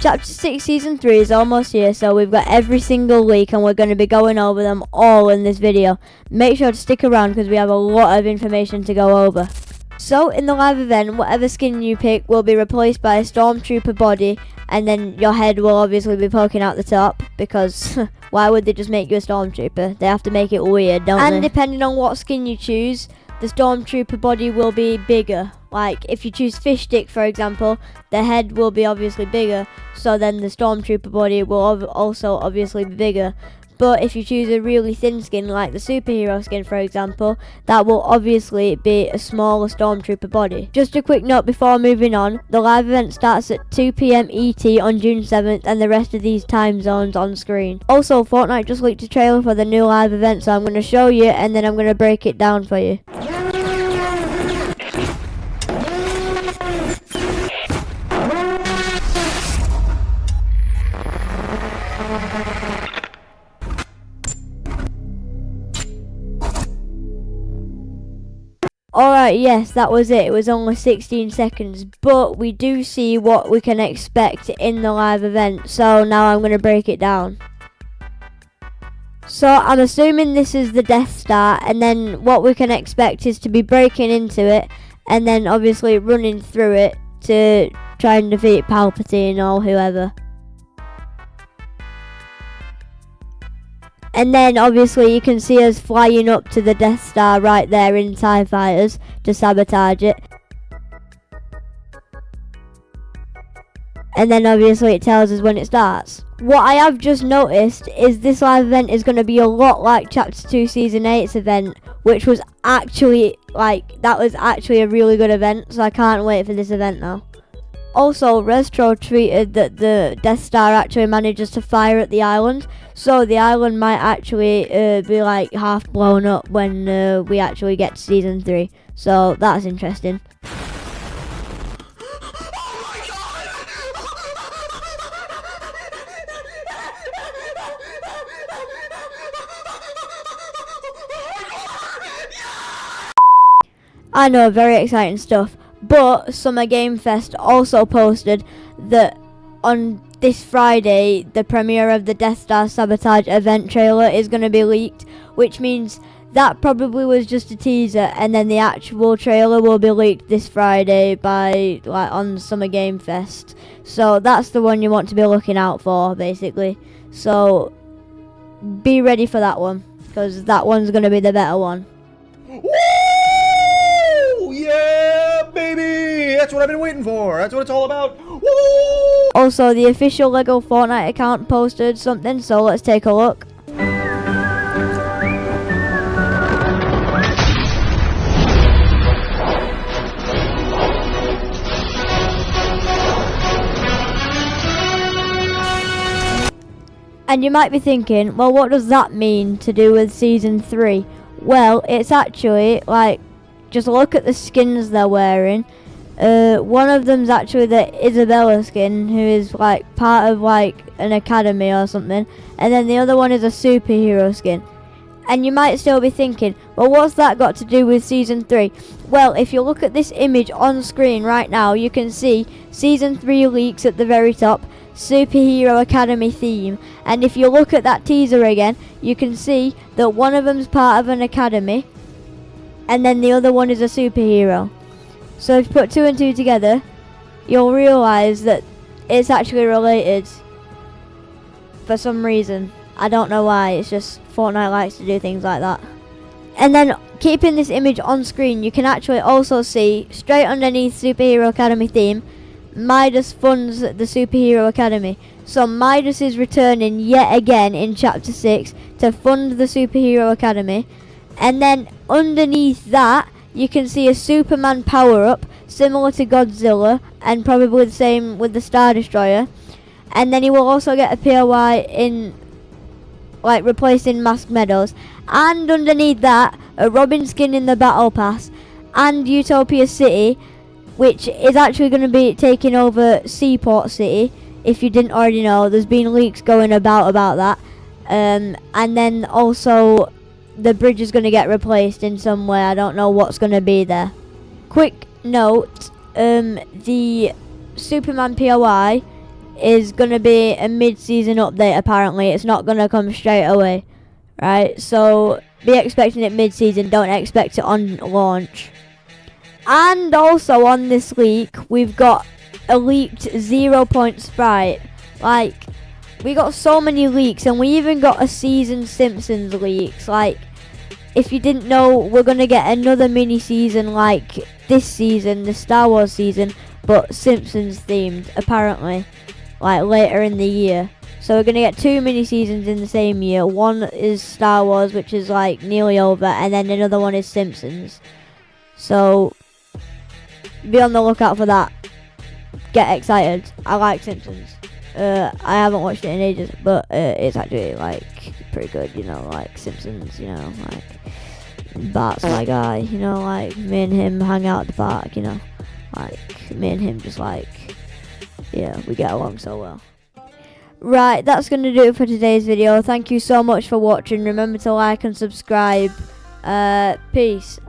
Chapter 6 Season 3 is almost here, so we've got every single leak and we're going to be going over them all in this video. Make sure to stick around because we have a lot of information to go over. So in the live event, whatever skin you pick will be replaced by a Stormtrooper body, and then your head will obviously be poking out the top because why would they just make you a Stormtrooper? They have to make it weird, don't they? And depending on what skin you choose, the Stormtrooper body will be bigger. Like if you choose Fish Stick, for example, the head will be obviously bigger, so then the Stormtrooper body will also obviously be bigger. But if you choose a really thin skin, like the superhero skin for example, that will obviously be a smaller Stormtrooper body. Just a quick note before moving on, the live event starts at 2 PM ET on June 7th and the rest of these time zones on screen. Also, Fortnite just leaked a trailer for the new live event, so I'm going to show you and then I'm going to break it down for you. Alright, yes, that was it. It was only 16 seconds, but we do see what we can expect in the live event, so now I'm going to break it down. So I'm assuming this is the Death Star, and then what we can expect is to be breaking into it, and then obviously running through it to try and defeat Palpatine or whoever. And then obviously you can see us flying up to the Death Star right there in TIE Fighters to sabotage it. And then obviously it tells us when it starts. What I have just noticed is this live event is going to be a lot like Chapter 2 Season 8's event, which was actually, that was actually a really good event, so I can't wait for this event now. Also, Restro tweeted that the Death Star actually manages to fire at the island, so the island might actually be like half blown up when we actually get to Season 3. So that's interesting. I know, very exciting stuff. But Summer Game Fest also posted that on this Friday, the premiere of the Death Star Sabotage event trailer is going to be leaked, which means that probably was just a teaser, and then the actual trailer will be leaked this Friday on Summer Game Fest. So that's the one you want to be looking out for, basically. So be ready for that one, because that one's going to be the better one. Yeah, baby! That's what I've been waiting for. That's what it's all about. Woo! Also, the official Lego Fortnite account posted something, so let's take a look. And you might be thinking, well, what does that mean to do with Season 3? Well, it's actually just look at the skins they're wearing. One of them's actually the Isabella skin, who is part of an academy or something, and then the other one is a superhero skin. And you might still be thinking, well, what's that got to do with Season 3? Well, if you look at this image on screen right now, you can see Season 3 leaks at the very top, Superhero Academy theme, and if you look at that teaser again, you can see that one of them's part of an academy, and then the other one is a superhero. So if you put two and two together, you'll realise that it's actually related for some reason. I don't know why, it's just Fortnite likes to do things like that. And then keeping this image on screen, you can actually also see straight underneath Superhero Academy theme, Midas funds the Superhero Academy. So Midas is returning yet again in Chapter 6 to fund the Superhero Academy. And then underneath that, you can see a Superman power-up, similar to Godzilla, and probably the same with the Star Destroyer. And then he will also get a POI in, replacing Mask Meadows. And underneath that, a Robin skin in the Battle Pass, and Utopia City, which is actually going to be taking over Seaport City. If you didn't already know, there's been leaks going about that. And then also, the bridge is going to get replaced in some way. I don't know what's going to be there. Quick note, the Superman POI is going to be a mid-season update. Apparently it's not going to come straight away, right? So be expecting it mid-season, don't expect it on launch. And also on this leak, we've got a leaked 0 point sprite. Like, we got so many leaks, and we even got a season Simpsons leaks. Like, if you didn't know, we're gonna get another mini season like this season, the Star Wars season, but Simpsons themed, apparently, like later in the year. So we're gonna get 2 mini seasons in the same year. One is Star Wars, which is like nearly over, and then another one is Simpsons. So be on the lookout for that. Get excited. I like Simpsons. I haven't watched it in ages, but it's actually like pretty good, you know, like Simpsons, you know, like Bart's my guy, you know, like me and him hang out at the park, you know, like me and him just like, yeah, we get along so well. Right, that's gonna do it for today's video. Thank you so much for watching. Remember to like and subscribe. Peace.